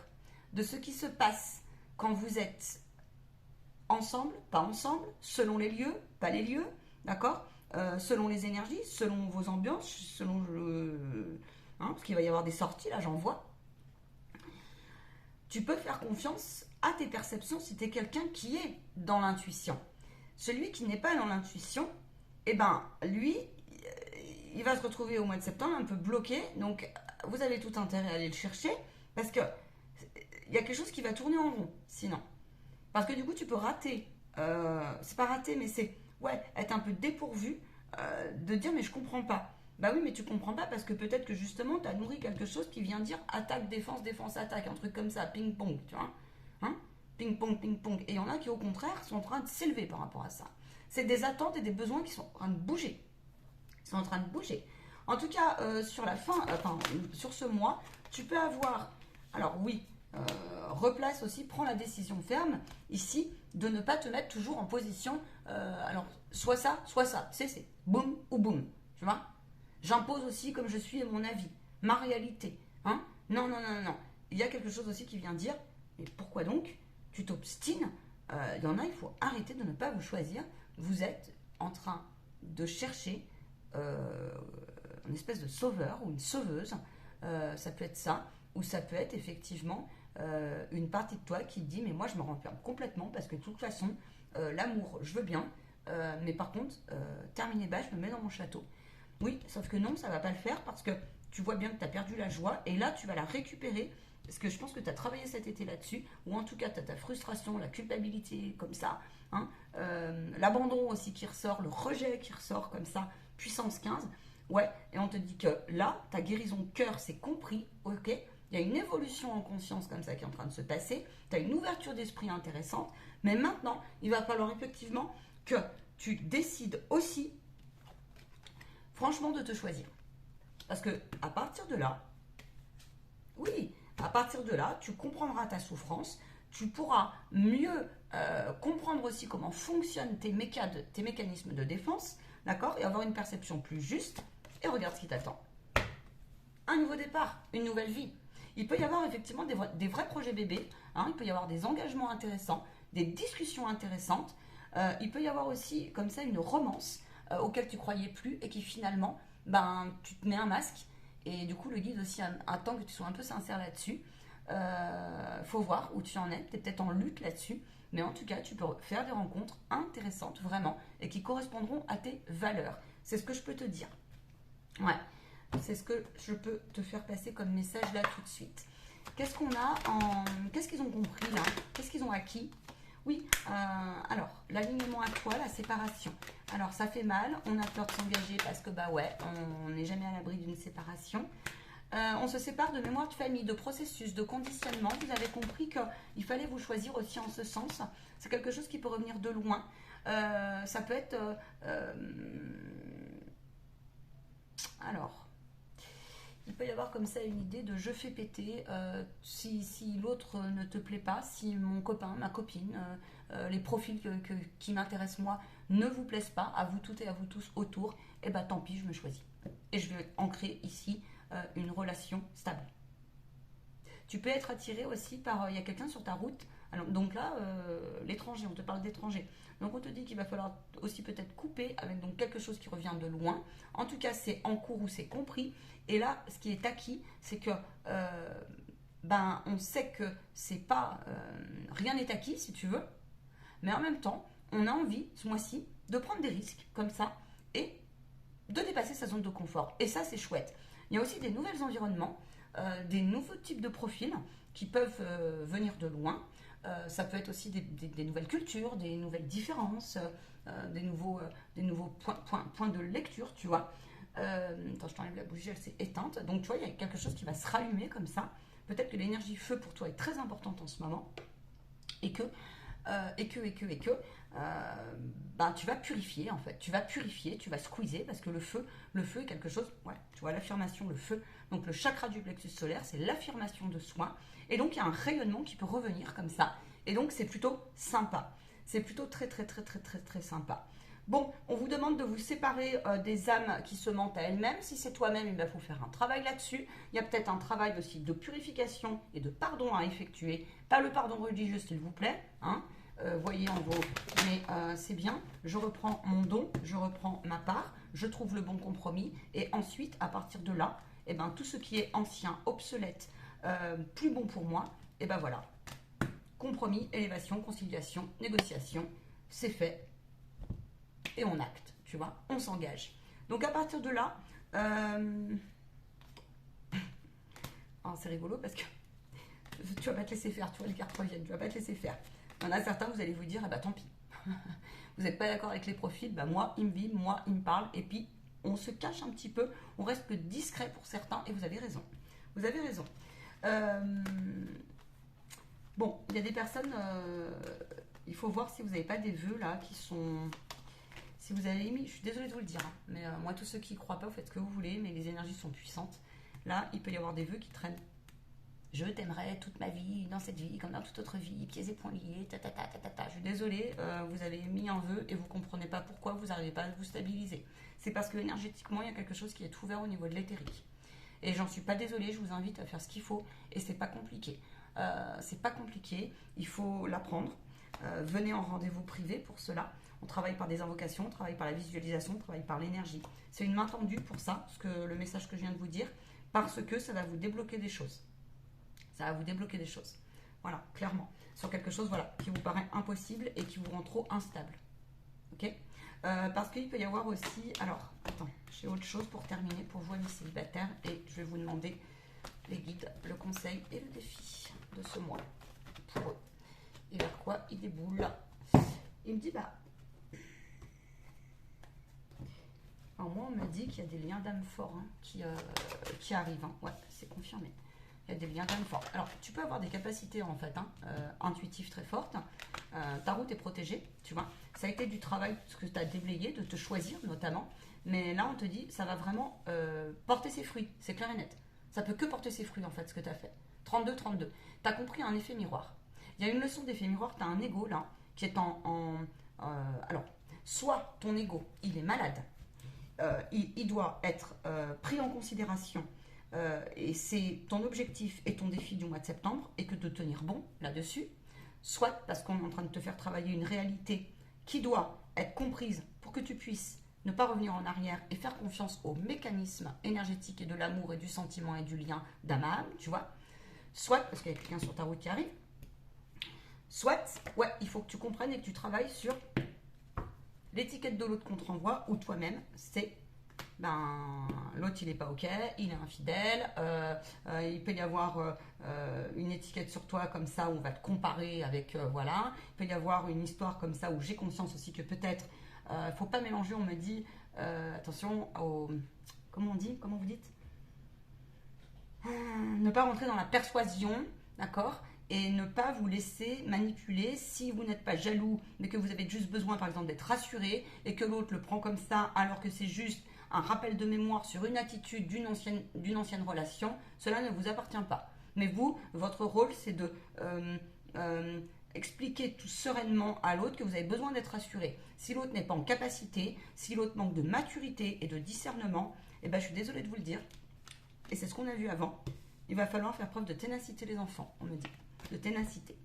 S1: de ce qui se passe quand vous êtes ensemble, pas ensemble, selon les lieux, pas les lieux, d'accord, selon les énergies, selon vos ambiances, selon parce qu'il va y avoir des sorties, là j'en vois. Tu peux faire confiance à tes perceptions si tu es quelqu'un qui est dans l'intuition. Celui qui n'est pas dans l'intuition, eh ben, lui, il va se retrouver au mois de septembre un peu bloqué. Donc, vous avez tout intérêt à aller le chercher parce que il y a quelque chose qui va tourner en rond, sinon. Parce que du coup, tu peux rater. C'est pas rater, mais c'est être un peu dépourvu de dire mais je comprends pas. Bah oui, mais tu comprends pas parce que peut-être que justement, tu as nourri quelque chose qui vient dire attaque, défense, défense, attaque, un truc comme ça, ping-pong, tu vois. Hein, ping-pong, ping-pong. Et il y en a qui, au contraire, sont en train de s'élever par rapport à ça. C'est des attentes et des besoins qui sont en train de bouger. Ils sont en train de bouger. En tout cas, sur la fin, sur ce mois, tu peux avoir. Alors oui, replace aussi, prends la décision ferme ici de ne pas te mettre toujours en position. Alors, soit ça, c'est boum ou boum. Tu vois? J'impose aussi comme je suis et mon avis, ma réalité. Hein? Non, non, non, non. Il y a quelque chose aussi qui vient dire, mais pourquoi donc tu t'obstines? Il y en a, il faut arrêter de ne pas vous choisir. Vous êtes en train de chercher une espèce de sauveur ou une sauveuse. Ça peut être ça, ou ça peut être effectivement une partie de toi qui dit, mais moi je me renferme complètement parce que de toute façon, l'amour, je veux bien, mais par contre, terminé bas, je me mets dans mon château. Oui, sauf que non, ça va pas le faire parce que tu vois bien que tu as perdu la joie et là, tu vas la récupérer parce que je pense que tu as travaillé cet été là-dessus ou en tout cas, tu as ta frustration, la culpabilité comme ça, hein, l'abandon aussi qui ressort, le rejet qui ressort comme ça, puissance 15. Ouais, et on te dit que là, ta guérison de cœur, c'est compris, ok, il y a une évolution en conscience comme ça qui est en train de se passer, tu as une ouverture d'esprit intéressante, mais maintenant, il va falloir effectivement que tu décides aussi franchement de te choisir. Parce que à partir de là, oui, à partir de là, tu comprendras ta souffrance, tu pourras mieux comprendre aussi comment fonctionnent tes mécanismes de défense, d'accord, et avoir une perception plus juste, et regarde ce qui t'attend. Un nouveau départ, une nouvelle vie. Il peut y avoir effectivement des vrais projets bébés, hein, il peut y avoir des engagements intéressants, des discussions intéressantes, il peut y avoir aussi comme ça une romance auquel tu croyais plus et qui finalement, tu te mets un masque et du coup le guide aussi attend que tu sois un peu sincère là-dessus. Faut voir où tu en es, tu es peut-être en lutte là-dessus, mais en tout cas tu peux faire des rencontres intéressantes vraiment et qui correspondront à tes valeurs. C'est ce que je peux te dire. Ouais, c'est ce que je peux te faire passer comme message là tout de suite. Qu'est-ce qu'on a Qu'est-ce qu'ils ont compris là? Qu'est-ce qu'ils ont acquis? Oui, alors, l'alignement à toi, la séparation. Alors, ça fait mal, on a peur de s'engager parce que, on n'est jamais à l'abri d'une séparation. On se sépare de mémoire de famille, de processus, de conditionnement. Vous avez compris qu'il fallait vous choisir aussi en ce sens. C'est quelque chose qui peut revenir de loin. Ça peut être... alors... Il peut y avoir comme ça une idée de je fais péter si l'autre ne te plaît pas, si mon copain, ma copine, les profils qui m'intéressent moi ne vous plaisent pas, à vous toutes et à vous tous autour, et tant pis, je me choisis. Et je vais ancrer ici une relation stable. Tu peux être attiré aussi par, il y a quelqu'un sur ta route, alors, donc là, l'étranger, on te parle d'étranger. Donc on te dit qu'il va falloir aussi peut-être couper avec donc quelque chose qui revient de loin. En tout cas, c'est en cours ou c'est compris. Et là, ce qui est acquis, c'est que on sait que c'est pas rien n'est acquis, si tu veux. Mais en même temps, on a envie, ce mois-ci, de prendre des risques comme ça et de dépasser sa zone de confort. Et ça, c'est chouette. Il y a aussi des nouveaux environnements, des nouveaux types de profils qui peuvent venir de loin. Ça peut être aussi des nouvelles cultures, des nouvelles différences, des nouveaux points de lecture, tu vois. Attends, je t'enlève la bougie, elle s'est éteinte. Donc, tu vois, il y a quelque chose qui va se rallumer comme ça. Peut-être que l'énergie feu pour toi est très importante en ce moment. Et que tu vas purifier en fait. Tu vas purifier, tu vas squeezer parce que le feu est quelque chose, ouais, tu vois, l'affirmation, le feu. Donc le chakra du plexus solaire, c'est l'affirmation de soi. Et donc il y a un rayonnement qui peut revenir comme ça. Et donc c'est plutôt sympa. C'est plutôt très très très très très très sympa. Bon, on vous demande de vous séparer des âmes qui se mentent à elles-mêmes. Si c'est toi-même, il faut faire un travail là-dessus. Il y a peut-être un travail aussi de purification et de pardon à effectuer. Pas le pardon religieux, s'il vous plaît. Hein. Voyez en vos... Mais c'est bien. Je reprends mon don, je reprends ma part, je trouve le bon compromis. Et ensuite, à partir de là, tout ce qui est ancien, obsolète, plus bon pour moi, voilà. Compromis, élévation, conciliation, négociation, c'est fait. Et on acte, tu vois, on s'engage. Donc à partir de là, c'est rigolo parce que tu vas pas te laisser faire, tu vois, les cartes reviennent, tu vas pas te laisser faire. Il y en a certains, vous allez vous dire, tant pis. Vous n'êtes pas d'accord avec les profils, moi, il me vibre, moi, il me parle, et puis on se cache un petit peu, on reste discret pour certains, et vous avez raison. Vous avez raison. Bon, il y a des personnes, il faut voir si vous n'avez pas des vœux là qui sont... Si vous avez émis, je suis désolée de vous le dire, mais moi, tous ceux qui ne croient pas, vous faites ce que vous voulez, mais les énergies sont puissantes. Là, il peut y avoir des vœux qui traînent. Je t'aimerai toute ma vie, dans cette vie, comme dans toute autre vie, pieds et poings liés, Je suis désolée, vous avez émis un vœu et vous ne comprenez pas pourquoi vous n'arrivez pas à vous stabiliser. C'est parce que énergétiquement, il y a quelque chose qui est ouvert au niveau de l'éthérique. Et j'en suis pas désolée, je vous invite à faire ce qu'il faut, et c'est pas compliqué. C'est pas compliqué, il faut l'apprendre. Venez en rendez-vous privé pour cela. On travaille par des invocations, on travaille par la visualisation, on travaille par l'énergie. C'est une main tendue pour ça, le message que je viens de vous dire, parce que ça va vous débloquer des choses. Ça va vous débloquer des choses. Voilà, clairement. Sur quelque chose qui vous paraît impossible et qui vous rend trop instable. Ok ? Parce qu'il peut y avoir aussi... Alors, attends, j'ai autre chose pour terminer pour vous, les célibataires, et je vais vous demander les guides, le conseil et le défi de ce mois pour eux. Et vers quoi il déboule. Il me dit, alors moi, on m'a dit qu'il y a des liens d'âme forts qui arrivent. Ouais, c'est confirmé. Il y a des liens d'âme forts. Alors, tu peux avoir des capacités, en fait, intuitives très fortes. Ta route est protégée, tu vois. Ça a été du travail que tu as déblayé, de te choisir, notamment. Mais là, on te dit, ça va vraiment porter ses fruits. C'est clair et net. Ça peut que porter ses fruits, en fait, ce que tu as fait. 32. Tu as compris un effet miroir. Il y a une leçon d'effet miroir. Tu as un ego, là, qui est alors, soit ton ego, il est malade. Il doit être pris en considération et c'est ton objectif et ton défi du mois de septembre et que de tenir bon là-dessus, soit parce qu'on est en train de te faire travailler une réalité qui doit être comprise pour que tu puisses ne pas revenir en arrière et faire confiance au mécanisme énergétique et de l'amour et du sentiment et du lien d'âme à âme, tu vois, soit parce qu'il y a quelqu'un sur ta route qui arrive, soit, ouais, il faut que tu comprennes et que tu travailles sur l'étiquette de l'autre qu'on te renvoie ou toi-même, c'est l'autre il n'est pas ok, il est infidèle, il peut y avoir une étiquette sur toi comme ça où on va te comparer avec voilà, il peut y avoir une histoire comme ça où j'ai conscience aussi que peut-être faut pas mélanger, on me dit attention au comment on dit, comment vous dites, ne pas rentrer dans la persuasion, d'accord, et ne pas vous laisser manipuler si vous n'êtes pas jaloux, mais que vous avez juste besoin, par exemple, d'être rassuré, et que l'autre le prend comme ça, alors que c'est juste un rappel de mémoire sur une attitude d'une ancienne relation, cela ne vous appartient pas. Mais vous, votre rôle, c'est de expliquer tout sereinement à l'autre que vous avez besoin d'être rassuré. Si l'autre n'est pas en capacité, si l'autre manque de maturité et de discernement, je suis désolée de vous le dire, et c'est ce qu'on a vu avant, il va falloir faire preuve de ténacité, les enfants, on me dit. De ténacité.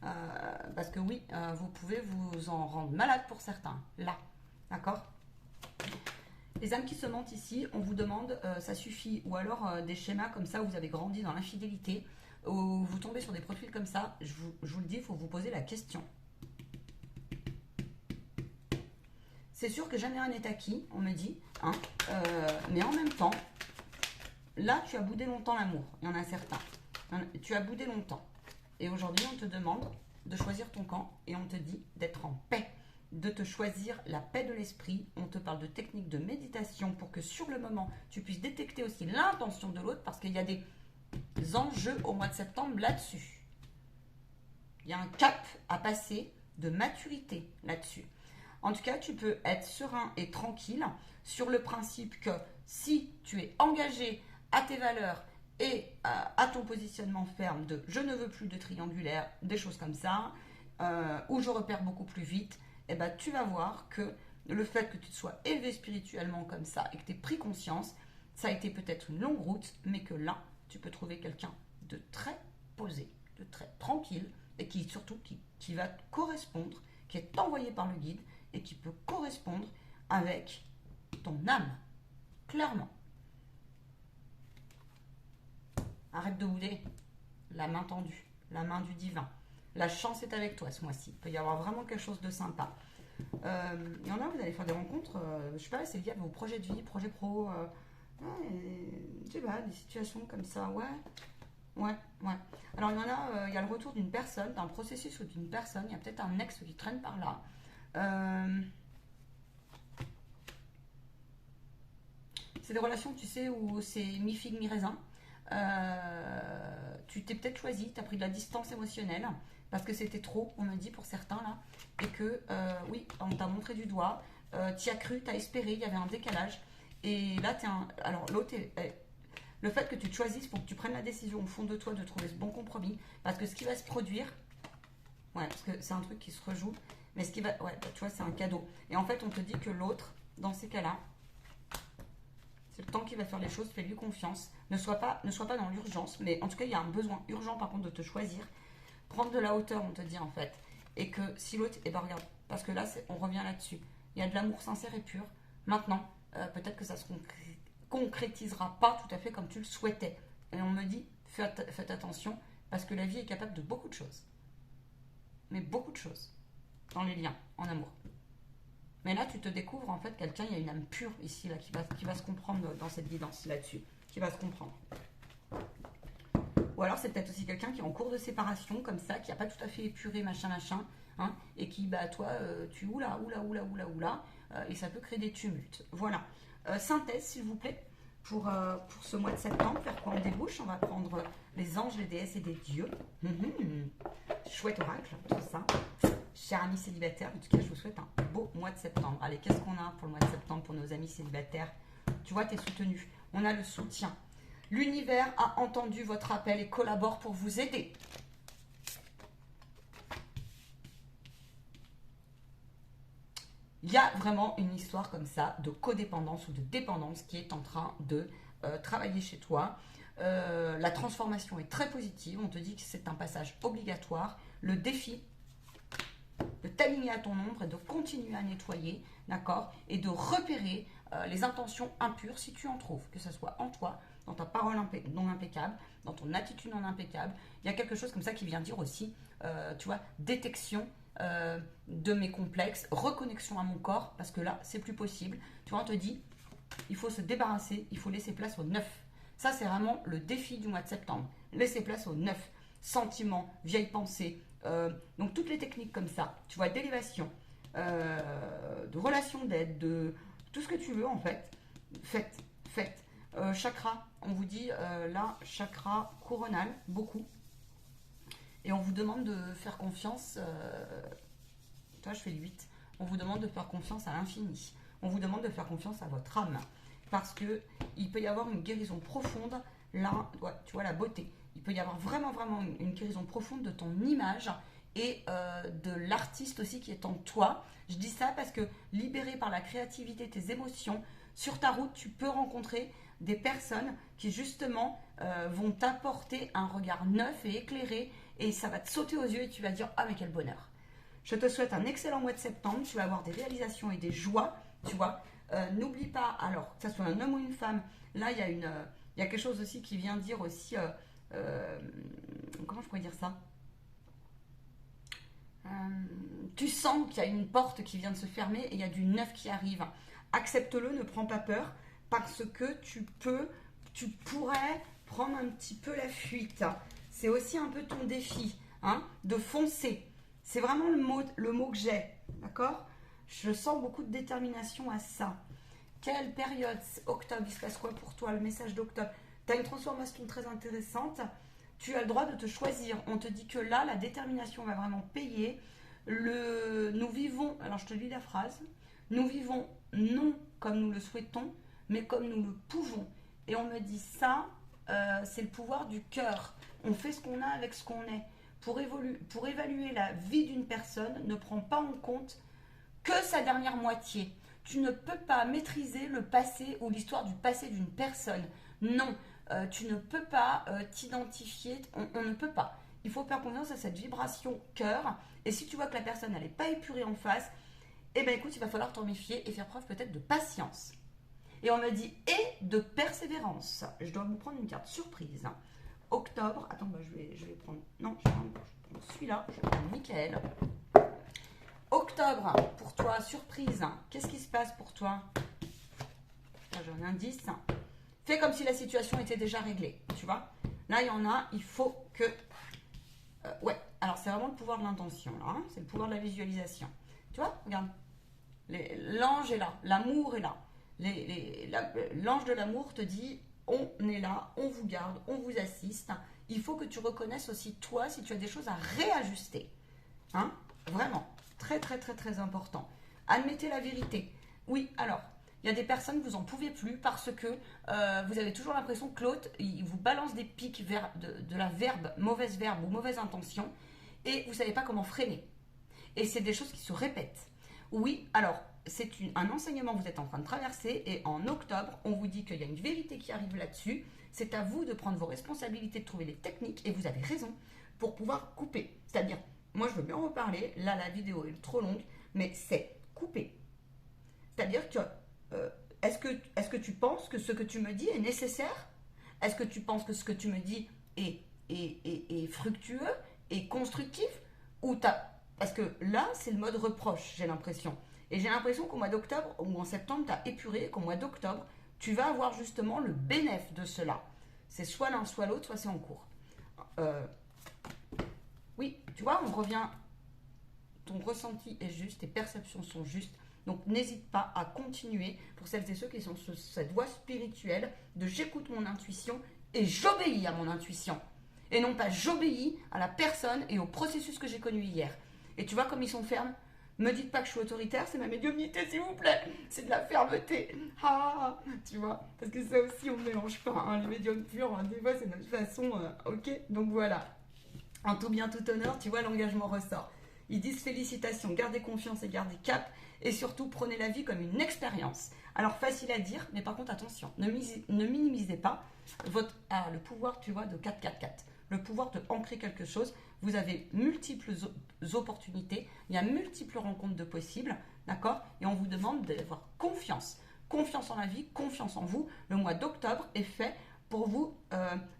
S1: Parce que oui, vous pouvez vous en rendre malade pour certains. Là. D'accord ? Les âmes qui se mentent ici, on vous demande, ça suffit. Ou alors des schémas comme ça où vous avez grandi dans l'infidélité, où vous tombez sur des profils comme ça, je vous le dis, il faut vous poser la question. C'est sûr que jamais rien n'est acquis, on me dit. Mais en même temps, là, tu as boudé longtemps l'amour. Il y en a certains. Tu as boudé longtemps. Et aujourd'hui, on te demande de choisir ton camp et on te dit d'être en paix, de te choisir la paix de l'esprit. On te parle de techniques de méditation pour que sur le moment, tu puisses détecter aussi l'intention de l'autre parce qu'il y a des enjeux au mois de septembre là-dessus. Il y a un cap à passer de maturité là-dessus. En tout cas, tu peux être serein et tranquille sur le principe que si tu es engagé à tes valeurs et à ton positionnement ferme de je ne veux plus de triangulaire, des choses comme ça, où je repère beaucoup plus vite, eh ben, tu vas voir que le fait que tu te sois élevé spirituellement comme ça et que tu aies pris conscience, ça a été peut-être une longue route, mais que là, tu peux trouver quelqu'un de très posé, de très tranquille et qui surtout qui va te correspondre, qui est envoyé par le guide et qui peut correspondre avec ton âme, clairement. Arrête de bouder, la main tendue, la main du divin. La chance est avec toi ce mois-ci. Il peut y avoir vraiment quelque chose de sympa. Il y en a, vous allez faire des rencontres, je sais pas, c'est lié à vos projets de vie, projets pro, je sais pas, des situations comme ça, ouais. Alors il y en a, il y a le retour d'une personne, d'un processus ou d'une personne, il y a peut-être un ex qui traîne par là. C'est des relations, tu sais, où c'est mi-figue, mi-raisin. Tu t'es peut-être choisi, tu as pris de la distance émotionnelle parce que c'était trop, on me dit pour certains là, et que oui, on t'a montré du doigt, tu as cru, tu as espéré, il y avait un décalage, et là alors l'autre le fait que tu te choisisses pour que tu prennes la décision au fond de toi de trouver ce bon compromis, parce que ce qui va se produire, ouais, parce que c'est un truc qui se rejoue, mais ce qui va, ouais, tu vois, c'est un cadeau, et en fait on te dit que l'autre, dans ces cas-là, c'est le temps qui va faire les choses, fais-lui confiance. Ne sois pas dans l'urgence, mais en tout cas, il y a un besoin urgent par contre de te choisir. Prendre de la hauteur, on te dit en fait. Et que si l'autre, eh ben regarde, parce que là, on revient là-dessus. Il y a de l'amour sincère et pur. Maintenant, peut-être que ça se concrétisera pas tout à fait comme tu le souhaitais. Et on me dit, faites attention, parce que la vie est capable de beaucoup de choses. Mais beaucoup de choses. Dans les liens, en amour. Mais là, tu te découvres, en fait, quelqu'un, il y a une âme pure ici, là, qui va se comprendre dans cette guidance là-dessus. Qui va se comprendre. Ou alors, c'est peut-être aussi quelqu'un qui est en cours de séparation, comme ça, qui n'a pas tout à fait épuré, machin, hein, et qui, bah, toi, tu oula, et ça peut créer des tumultes. Voilà. Synthèse, s'il vous plaît, pour ce mois de septembre, faire quoi on débouche. On va prendre les anges, les déesses et des dieux. Chouette oracle, tout ça. Chers amis célibataires, en tout cas, je vous souhaite un beau mois de septembre. Allez, qu'est-ce qu'on a pour le mois de septembre pour nos amis célibataires? Tu vois, tu es soutenu. On a le soutien. L'univers a entendu votre appel et collabore pour vous aider. Il y a vraiment une histoire comme ça de codépendance ou de dépendance qui est en train de travailler chez toi. La transformation est très positive. On te dit que c'est un passage obligatoire. Le défi de t'aligner à ton ombre et de continuer à nettoyer, d'accord, et de repérer les intentions impures si tu en trouves, que ce soit en toi, dans ta parole non impeccable, dans ton attitude non impeccable. Il y a quelque chose comme ça qui vient dire aussi, tu vois, détection de mes complexes, reconnexion à mon corps, parce que là, c'est plus possible. Tu vois, on te dit, il faut se débarrasser, il faut laisser place au neuf. Ça, c'est vraiment le défi du mois de septembre. Laisser place au neuf. Sentiments, vieilles pensées, donc toutes les techniques comme ça, tu vois, d'élévation, de relation d'aide, de tout ce que tu veux en fait, faites. Chakra, on vous dit là, chakra coronal, beaucoup. Et on vous demande de faire confiance, toi je fais le 8, on vous demande de faire confiance à l'infini. On vous demande de faire confiance à votre âme. Parce que il peut y avoir une guérison profonde, là, ouais, tu vois, la beauté. Il peut y avoir vraiment une guérison profonde de ton image et de l'artiste aussi qui est en toi. Je dis ça parce que libéré par la créativité, tes émotions, sur ta route, tu peux rencontrer des personnes qui justement vont t'apporter un regard neuf et éclairé et ça va te sauter aux yeux et tu vas dire « Ah mais quel bonheur !» Je te souhaite un excellent mois de septembre, tu vas avoir des réalisations et des joies, tu vois. N'oublie pas, alors, que ce soit un homme ou une femme, là il y a quelque chose aussi qui vient dire aussi... comment je pourrais dire ça, tu sens qu'il y a une porte qui vient de se fermer et il y a du neuf qui arrive. Accepte-le, ne prends pas peur parce que tu pourrais prendre un petit peu la fuite. C'est aussi un peu ton défi, hein, de foncer. C'est vraiment le mot que j'ai, d'accord? Je sens beaucoup de détermination à ça. Quelle période? Octobre, il se passe quoi pour toi? Le message d'octobre. Tu as une transformation très intéressante. Tu as le droit de te choisir. On te dit que là, la détermination va vraiment payer. Nous vivons, alors je te lis la phrase, nous vivons non comme nous le souhaitons, mais comme nous le pouvons. Et on me dit ça, c'est le pouvoir du cœur. On fait ce qu'on a avec ce qu'on est. Pour évaluer la vie d'une personne, ne prends pas en compte que sa dernière moitié. Tu ne peux pas maîtriser le passé ou l'histoire du passé d'une personne. Non, tu ne peux pas t'identifier, on ne peut pas. Il faut faire confiance à cette vibration cœur. Et si tu vois que la personne n'est pas épurée en face, eh bien écoute, il va falloir t'en méfier et faire preuve peut-être de patience. Et on me dit et de persévérance. Je dois vous prendre une carte surprise. Octobre, attends, bah, je vais prendre. Non, je vais prendre celui-là. Je vais prendre Michael. Octobre, pour toi, surprise. Qu'est-ce qui se passe pour toi? Là, j'ai un indice. Fais comme si la situation était déjà réglée. Tu vois? Là, il y en a, il faut que. Ouais, alors c'est vraiment le pouvoir de l'intention, là. Hein, c'est le pouvoir de la visualisation. Tu vois? Regarde. L'ange est là, l'amour est là. L'ange de l'amour te dit on est là, on vous garde, on vous assiste. Il faut que tu reconnaisses aussi toi si tu as des choses à réajuster. Hein? Vraiment, très très très très important. Admettez la vérité. Oui, alors, il y a des personnes, vous n'en pouvez plus parce que vous avez toujours l'impression que l'autre, il vous balance des pics vers de la mauvaise verbe ou mauvaise intention et vous ne savez pas comment freiner. Et c'est des choses qui se répètent. Oui, alors, c'est un enseignement que vous êtes en train de traverser et en octobre, on vous dit qu'il y a une vérité qui arrive là-dessus. C'est à vous de prendre vos responsabilités, de trouver les techniques et vous avez raison pour pouvoir couper. C'est-à-dire, moi je veux bien en reparler, là la vidéo est trop longue, mais c'est couper. C'est-à-dire que, est-ce que tu penses que ce que tu me dis est nécessaire? Est-ce que tu penses que ce que tu me dis est fructueux, est constructif? Parce que là, c'est le mode reproche, j'ai l'impression. Et j'ai l'impression qu'au mois d'octobre ou en septembre, tu as épuré, qu'au mois d'octobre, tu vas avoir justement le bénéfice de cela. C'est soit l'un, soit l'autre, soit c'est en cours. Oui, tu vois, on revient. Ton ressenti est juste, tes perceptions sont justes. Donc n'hésite pas à continuer pour celles et ceux qui sont sur cette voie spirituelle de j'écoute mon intuition et j'obéis à mon intuition. Et non pas j'obéis à la personne et au processus que j'ai connu hier. Et tu vois comme ils sont fermes? Me dites pas que je suis autoritaire, c'est ma médiumnité s'il vous plaît. C'est de la fermeté. Ah, tu vois, parce que ça aussi on ne mélange pas. Hein, les médiums purs, hein, des fois c'est notre façon. Ok, donc voilà. En tout bien, tout honneur, tu vois, l'engagement ressort. Ils disent félicitations, gardez confiance et gardez cap. Et surtout, prenez la vie comme une expérience. Alors, facile à dire, mais par contre, attention, ne minimisez pas le pouvoir, tu vois, de 4-4-4. Le pouvoir de ancrer quelque chose. Vous avez multiples opportunités, il y a multiples rencontres de possibles, d'accord? Et on vous demande d'avoir confiance. Confiance en la vie, confiance en vous. Le mois d'octobre est fait pour vous.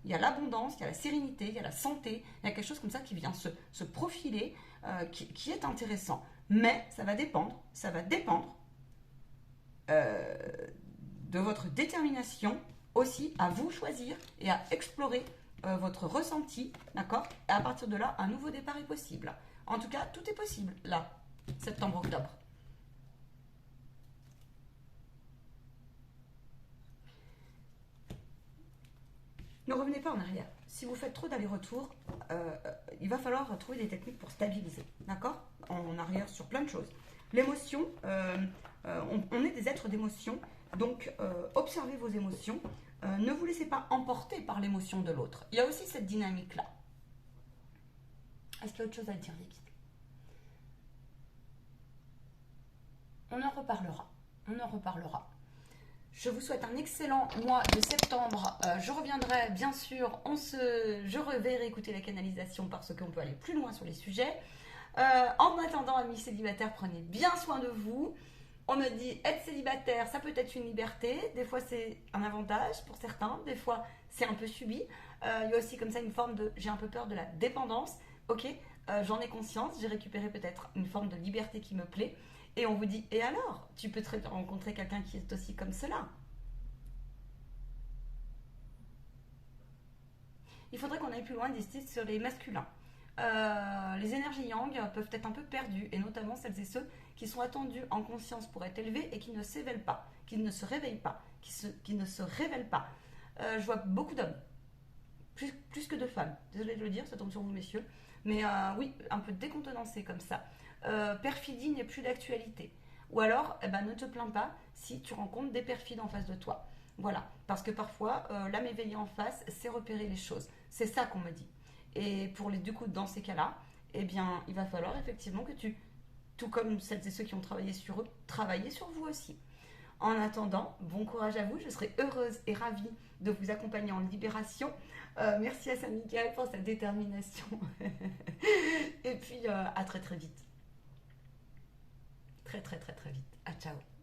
S1: Il y a l'abondance, il y a la sérénité, il y a la santé, il y a quelque chose comme ça qui vient se profiler, qui est intéressant. Mais ça va dépendre de votre détermination aussi à vous choisir et à explorer votre ressenti, d'accord? Et à partir de là, un nouveau départ est possible. En tout cas, tout est possible, là, septembre-octobre. Ne revenez pas en arrière. Si vous faites trop d'aller-retour, il va falloir trouver des techniques pour stabiliser, d'accord? En arrière sur plein de choses. L'émotion, on est des êtres d'émotion, donc observez vos émotions. Ne vous laissez pas emporter par l'émotion de l'autre. Il y a aussi cette dynamique-là. Est-ce qu'il y a autre chose à dire, Vicky? On en reparlera. On en reparlera. Je vous souhaite un excellent mois de septembre. Je reviendrai, bien sûr, je vais réécouter la canalisation parce qu'on peut aller plus loin sur les sujets. En attendant, amis célibataires, prenez bien soin de vous. On me dit, être célibataire, ça peut être une liberté. Des fois, c'est un avantage pour certains. Des fois, c'est un peu subi. Il y a aussi comme ça une forme de, j'ai un peu peur de la dépendance. Ok, j'en ai conscience. J'ai récupéré peut-être une forme de liberté qui me plaît. Et on vous dit, et alors? Tu peux rencontrer quelqu'un qui est aussi comme cela. Il faudrait qu'on aille plus loin d'ici sur les masculins. Les énergies yang peuvent être un peu perdues, et notamment celles et ceux qui sont attendus en conscience pour être élevés et qui ne s'éveillent pas, qui ne se réveillent pas, qui ne se révèlent pas. Je vois beaucoup d'hommes, plus que de femmes. Désolée de le dire, ça tombe sur vous, messieurs. Mais oui, un peu décontenancés comme ça. perfidie n'est plus d'actualité. Ou alors, eh ben, ne te plains pas si tu rencontres des perfides en face de toi. Voilà, parce que parfois, l'âme éveillée en face, c'est repérer les choses. C'est ça qu'on me dit. Et du coup, dans ces cas-là, eh bien, il va falloir effectivement que tu, tout comme celles et ceux qui ont travaillé sur eux, travaillez sur vous aussi. En attendant, bon courage à vous, je serai heureuse et ravie de vous accompagner en libération. Merci à Saint-Michael pour sa détermination. Et puis à très très vite. Très très très très vite. À ciao.